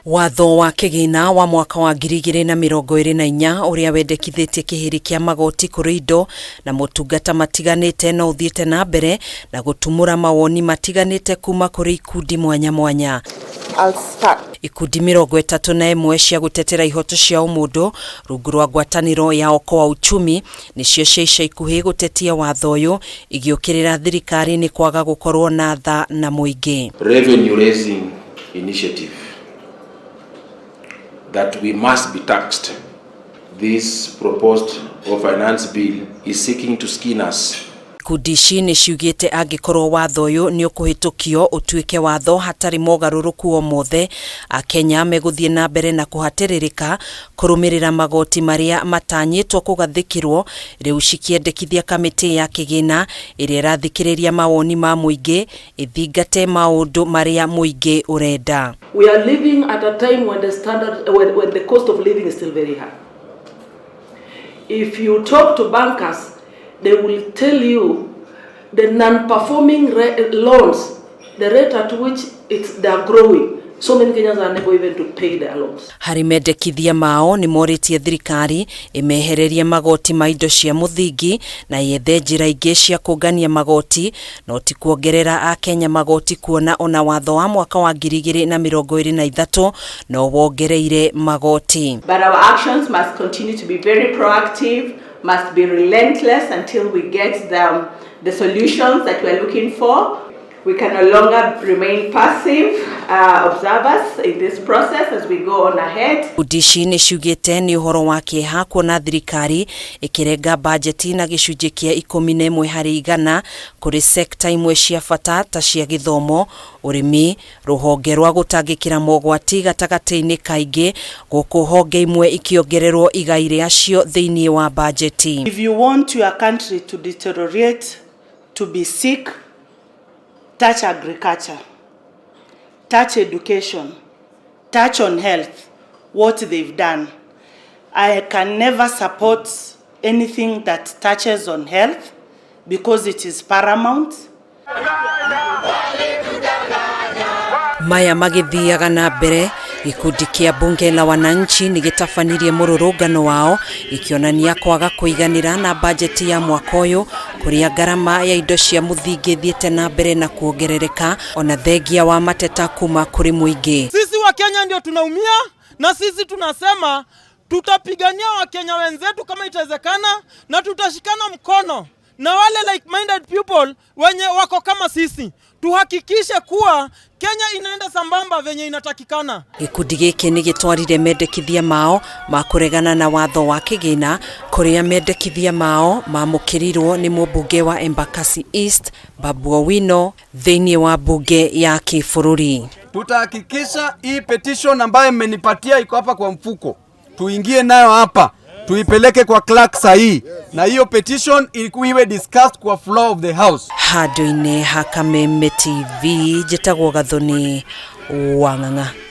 Watho wa KIGINA wa mwaka wa 2024 uria wendekithitie kihiri kia magoti kuri indo na motungata matiganite no uthiete na mbere na gutumura mawoni matiganite kuma kuri ikundi mwanya mwanya. Ikundi 31 cia gutetera ihoto cia umundu rungu rwa ngwataniro ya OKOA UCHUMI nicio ciaica ikuhi gutetia watho uyu igiukirira thirikari ni kwaga gukorwo na tha na muingi. Revenue raising initiative that we must be taxed. This proposed finance bill is seeking to skin us. Kudishi ni CIUGITE ANGIKORWO watho uyu ni UKUHITUKIO utuike watho hatari MOGARURUKU o MOTHE AKENYA meguthie na mbere na kuhatiririka kurumirira magoti maria matanyitwo kugathikirwo riu cikiendekithia kamiti ya KIGINA iria irathikiriria mawoni ma muingi ithingate maundu maria muingi urenda. We are living at a time when the cost of living is still very high. If you talk to bankers, they will tell you the non-performing loans, the rate at which they are growing. So many Kenyans are unable even to pay their loans. Hari mendekithia mao ni moritie thirikari imehererie magoti ma indo cia muthingi na yethe njira ingi cia kungania magoti no ti kuongerera Akenya magoti kuona ona watho wa mwaka wa 2023 no wongereire magoti. But our actions must continue to be very proactive, must be relentless until we get the solutions that we are looking for. We can no longer remain passive observers in this process as we go on ahead. Kudishi ni CIUGITE ni uhoro wa kieha kuona thirikari ikirenga bajeti na gicunji kia 11 hari 100 kuri sekta imwe cia bata ta cia githomo, urimi, ruhonge rwa gutangikira mogwati gatagati-ini kaingi guku honge imwe ikiongererwo igaire acio thiini wa bajeti. If you want your country to deteriorate, to be sick, touch agriculture, touch education, touch on health, what they've done. I can never support anything that touches on health because it is paramount. Maya magithiaga na mbere Gikundi kia Bunge la Mwanainchi ni gitafanirie MURURUNGANO wao ikionania kwaga kuiganira na bajeti ya mwaka uyu kuria garama ya indo cia muthingi thiete na mbere na kuongerereka ona thengia wa mateta kuma kuri muingi. Sisi wa Kenya ndio tunaumia na sisi tunasema tutapigania wa Kenya wenzetu kama itawezekana na tutashikana mkono na wale like-minded people wenye wako kama sisi. Tuhakikishe kuwa Kenya inaenda sambamba venye inatakikana. Gikundi giki ni gitwarire mendekithia mao makuregana na watho wa KIGINA kuria mendekithia mao mamukirirwo ni mubunge wa Embakasi East Babu Owino thiini wa bunge ya kifururi. Tutahakikisha hii petition ambayo mmenipatia iko hapa kwa mfuko, tuingie nayo hapa, tuipeleke kwa clerk sahi na hiyo petition iwe discussed kwa floor of the house. Hado-ini ha Kameme TV jitagwo Gathoni Wang'ang'a.